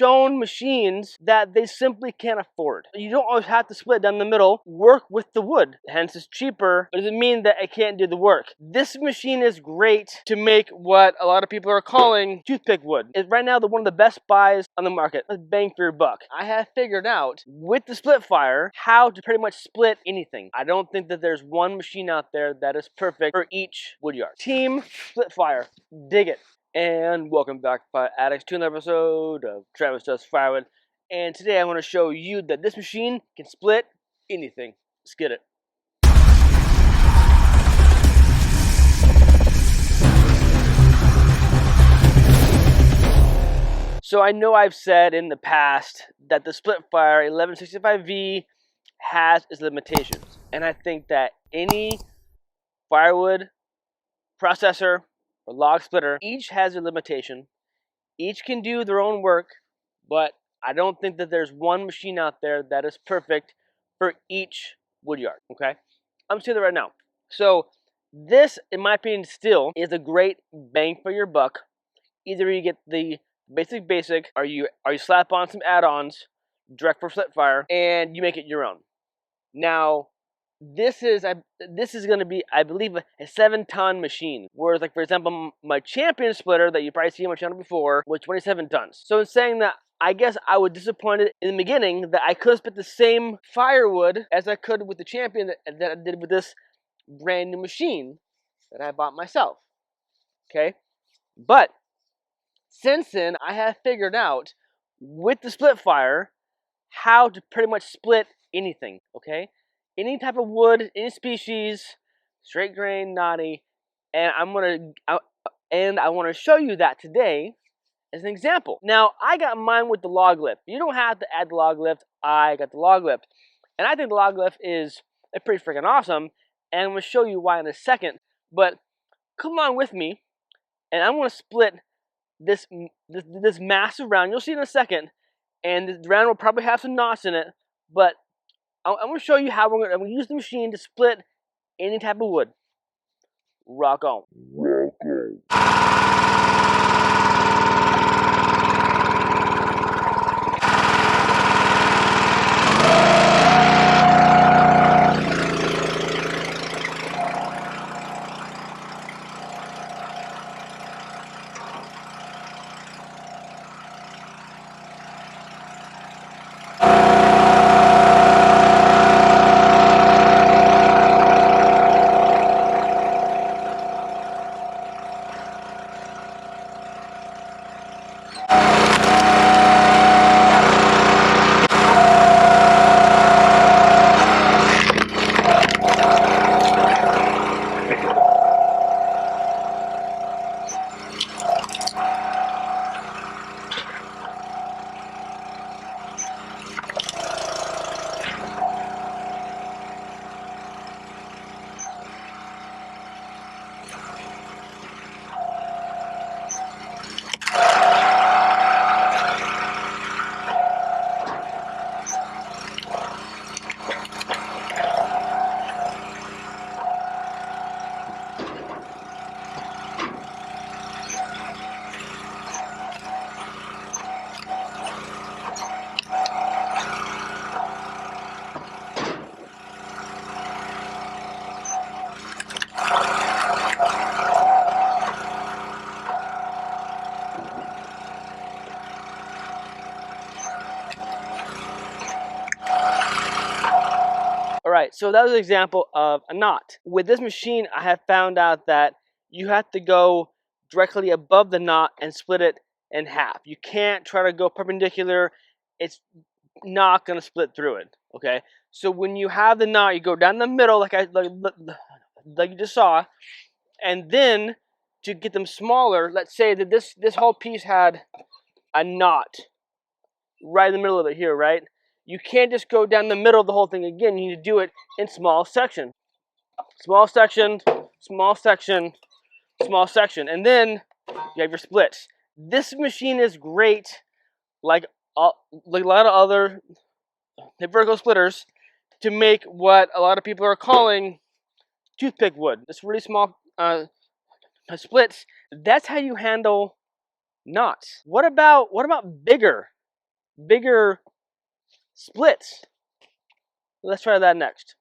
shown machines that they simply can't afford. You don't always have to split down the middle, work with the wood. Hence it's cheaper, but it doesn't mean that it can't do the work. This machine is great to make what a lot of people are calling toothpick wood. It's right now one of the best buys on the market. It's bang for your buck. I have figured out with the split fire how to pretty much split anything. I don't think that there's one machine out there that is perfect for each woodyard. Team split fire. Dig it. And welcome back, Fire Addicts, to another episode of Travis Does Firewood. And today I want to show you that this machine can split anything. Let's get it. So I know I've said in the past that the Splitfire 1165V has its limitations. And I think that any firewood processor or log splitter, each has a limitation. Each can do their own work, but I don't think that there's one machine out there that is perfect for each woodyard, okay? I'm saying that right now. So this, in my opinion, still is a great bang for your buck. Either you get the basic, or you slap on some add-ons, direct for Splitfire, and you make it your own. Now, this is going to be, I believe, a 7-ton machine. Whereas, like, for example, my champion splitter that you probably seen on my channel before was 27 tons. So in saying that, I guess I was disappointed in the beginning that I could have split the same firewood as I could with the champion that I did with this brand new machine that I bought myself. Okay? But since then, I have figured out with the Splitfire how to pretty much split anything. Okay? Any type of wood, any species, straight grain, knotty, and I want to show you that today as an example. Now, I got mine with the log lift. You don't have to add the log lift. I got the log lift, and I think the log lift is pretty freaking awesome. And I'm going to show you why in a second. But come along with me, and I'm going to split this massive round. You'll see in a second, and the round will probably have some knots in it, but I'm going to show you how I'm going to use the machine to split any type of wood. Rock on. Rock on. Alright, so that was an example of a knot. With this machine, I have found out that you have to go directly above the knot and split it in half. You can't try to go perpendicular. It's not going to split through it, okay? So when you have the knot, you go down the middle like you just saw, and then to get them smaller, let's say that this whole piece had a knot right in the middle of it here, right? You can't just go down the middle of the whole thing again. You need to do it in small sections. Small section, small section, small section. And then you have your splits. This machine is great, like a lot of other vertical splitters, to make what a lot of people are calling toothpick wood. This really small splits. That's how you handle knots. What about bigger bigger splits. Let's try that next.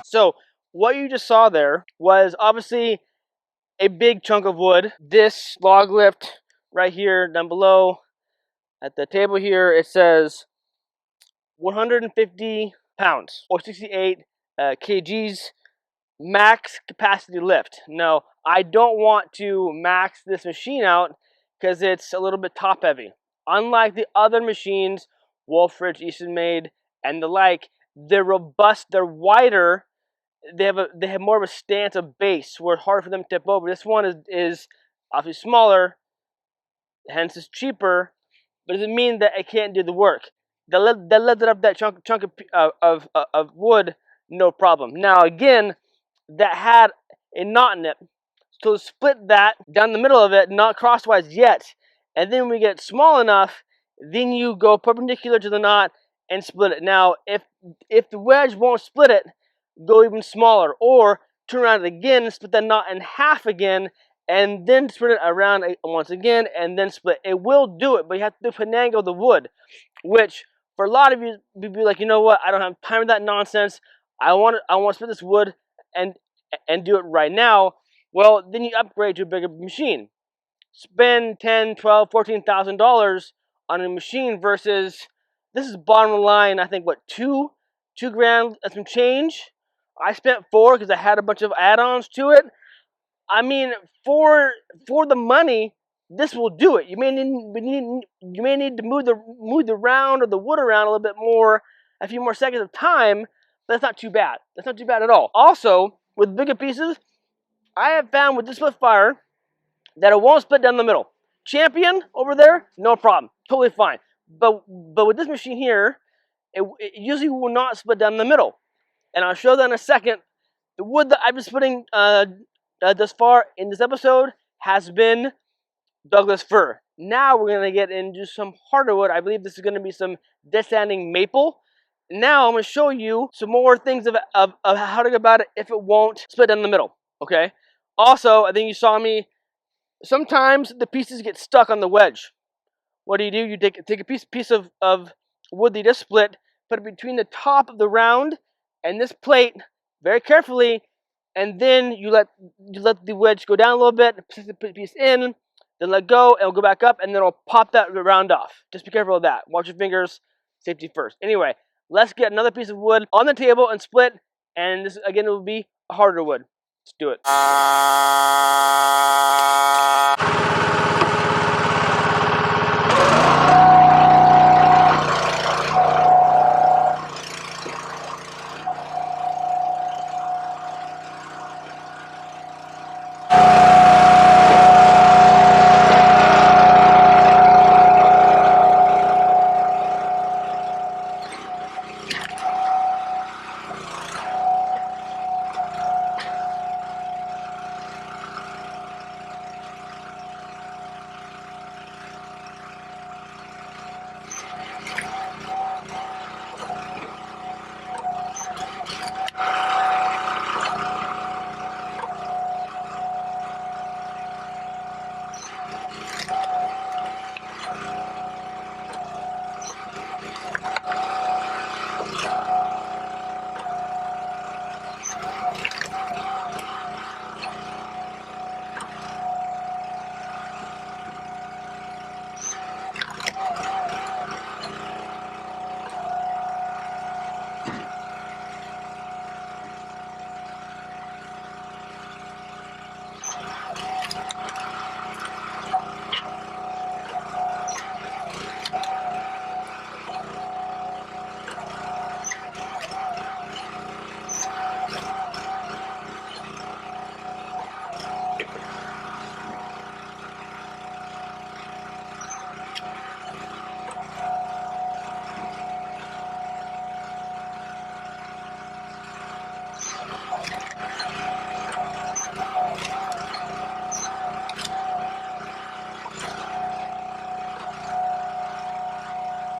So what you just saw there was obviously a big chunk of wood. This log lift right here down below at the table here, it says 150 pounds or 68 kgs max capacity lift. No, I don't want to max this machine out because it's a little bit top heavy. Unlike the other machines, Wolfridge, Easton Made, and the like, they're robust, they're wider, they have more of a stance of base where it's hard for them to tip over. This one is obviously smaller, hence it's cheaper, but it doesn't mean that it can't do the work. They lifted up that chunk of wood, no problem. Now again, that had a knot in it, so split that down the middle of it, not crosswise yet, and then when we get small enough, then you go perpendicular to the knot and split it. Now, if the wedge won't split it, go even smaller, or turn around again and split that knot in half again, and then split it around once again, and then split. It will do it, but you have to finagle the wood, which for a lot of you, you'd be like, you know what? I don't have time for that nonsense. I want to split this wood and do it right now. Well, then you upgrade to a bigger machine. Spend $10, $12, $14,000 on a machine versus this is bottom line. I think what two grand and some change. I spent $4 because I had a bunch of add-ons to it. I mean, for the money, this will do it. You may need to move the round or the wood around a little bit more, a few more seconds of time, but that's not too bad. That's not too bad at all. Also, with bigger pieces, I have found with this split fire that it won't split down the middle. Champion over there, no problem, totally fine. But with this machine here, it usually will not split down the middle, and I'll show that in a second. The wood that I've been splitting thus far in this episode has been Douglas fir. Now we're gonna get into some harder wood. I believe this is gonna be some dead standing maple. Now I'm gonna show you some more things of how to go about it if it won't split down the middle. Okay. Also, I think you saw me. Sometimes the pieces get stuck on the wedge. What do? You take a piece of wood that you just split, put it between the top of the round and this plate very carefully, and then you let the wedge go down a little bit, put the piece in, then let go, and it'll go back up, and then it'll pop that round off. Just be careful of that. Watch your fingers. Safety first. Anyway, let's get another piece of wood on the table and split, and this again will be a harder wood. Let's do it.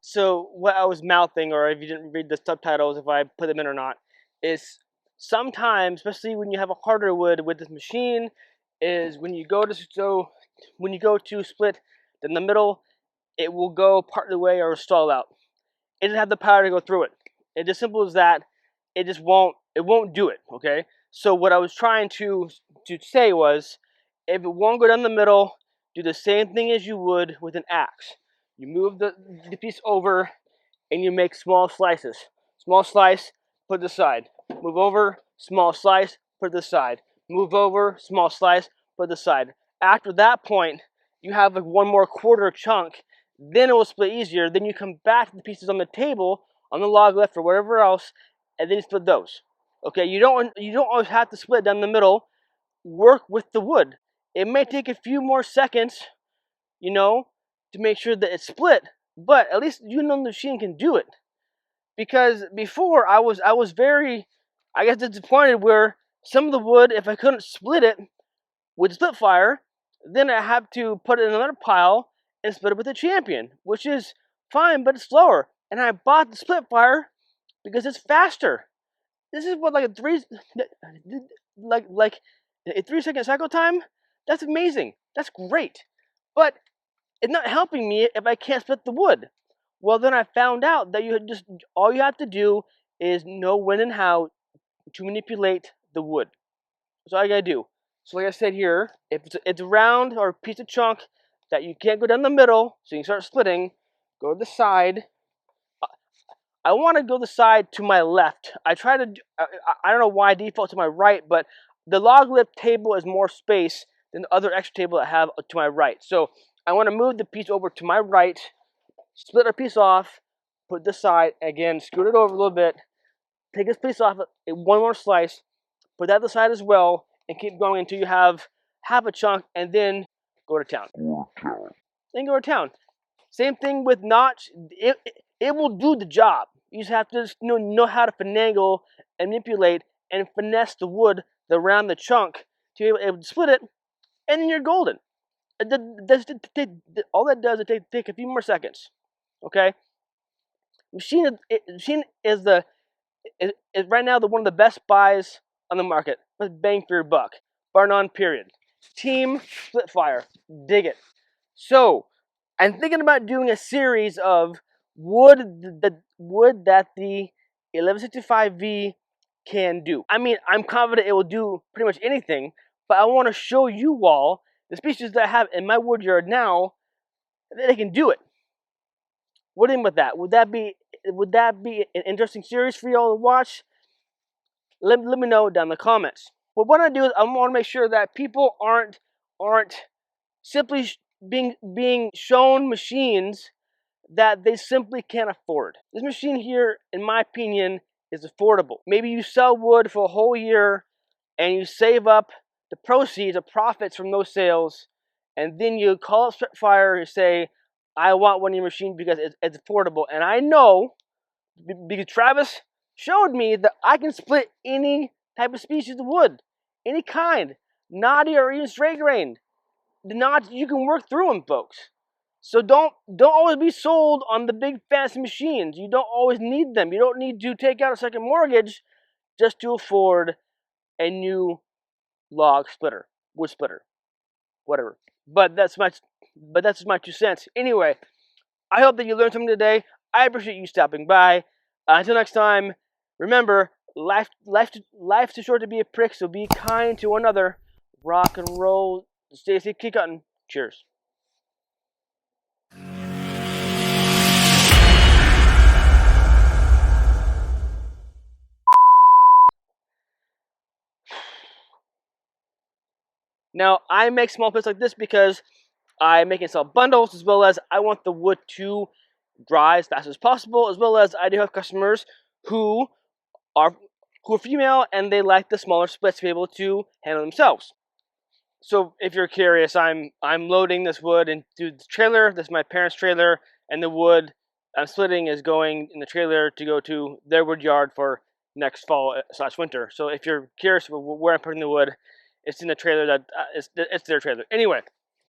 So what I was mouthing, or if you didn't read the subtitles, if I put them in or not, is sometimes, especially when you have a harder wood with this machine, is when you go to split in the middle, it will go part of the way or stall out. It doesn't have the power to go through it. It's as simple as that. It just won't. It won't do it. Okay. So what I was trying to say was, if it won't go down the middle, do the same thing as you would with an axe. You move the piece over, and you make small slices. Small slice, put it aside. Move over, small slice, put it aside. Move over, small slice, put it aside. After that point, you have like one more quarter chunk. Then it will split easier. Then you come back to the pieces on the table, on the log left or wherever else, and then you split those. Okay, you don't always have to split down the middle. Work with the wood. It may take a few more seconds, to make sure that it's split, but at least the machine can do it. Because before I was very, I guess, disappointed where some of the wood, if I couldn't split it with split fire, then I have to put it in another pile and split it with a champion, which is fine, but it's slower. And I bought the split fire because it's faster. This is what, like a 3-second cycle time. That's amazing. That's great. But it's not helping me if I can't split the wood. Well, then I found out that all you have to do is know when and how to manipulate the wood. That's all you gotta do. So like I said here, if it's a round or a piece of chunk that you can't go down the middle, so you can start splitting, go to the side. I want to go the side to my left. I don't know why I default to my right, but the log lip table is more space than the other extra table I have to my right. So I want to move the piece over to my right, split our piece off, put this side, again, scoot it over a little bit, take this piece off, one more slice, put that to the side as well, and keep going until you have half a chunk, and then go to town. Then go to town. Same thing with notch. It will do the job. You just have to just know how to finagle and manipulate and finesse the wood around the chunk to be able to split it, and then you're golden. All that does is take a few more seconds. Okay, machine is right now one of the best buys on the market. Best bang for your buck, bar none. Period. Team split fire, dig it. So I'm thinking about doing a series of wood that the 1165V can do. I mean, I'm confident it will do pretty much anything, but I want to show you all the species that I have in my wood yard now that they can do it. What do you think about that? Would that be an interesting series for you all to watch? Let me know down in the comments. But what I do is I want to make sure that people aren't simply being shown machines that they simply can't afford. This machine here, in my opinion, is affordable. Maybe you sell wood for a whole year and you save up the proceeds, the profits from those sales, and then you call up Spitfire and say, I want one of your machines because it's affordable. And I know, because Travis showed me, that I can split any type of species of wood, any kind, knotty or even straight grained. The knots, you can work through them, folks. So don't always be sold on the big fancy machines. You don't always need them. You don't need to take out a second mortgage just to afford a new log splitter, wood splitter, whatever. But that's my 2 cents. Anyway, I hope that you learned something today. I appreciate you stopping by. Until next time, remember, life's too short to be a prick, so be kind to one another. Rock and roll. Stay safe, keep cutting. Cheers. Now, I make small pits like this because I make and sell bundles, as well as I want the wood to dry as fast as possible, as well as I do have customers who are female and they like the smaller splits to be able to handle themselves. So if you're curious, I'm loading this wood into the trailer. This is my parents' trailer, and the wood I'm splitting is going in the trailer to go to their wood yard for next fall / winter. So if you're curious where I'm putting the wood, it's in the trailer it's their trailer. Anyway,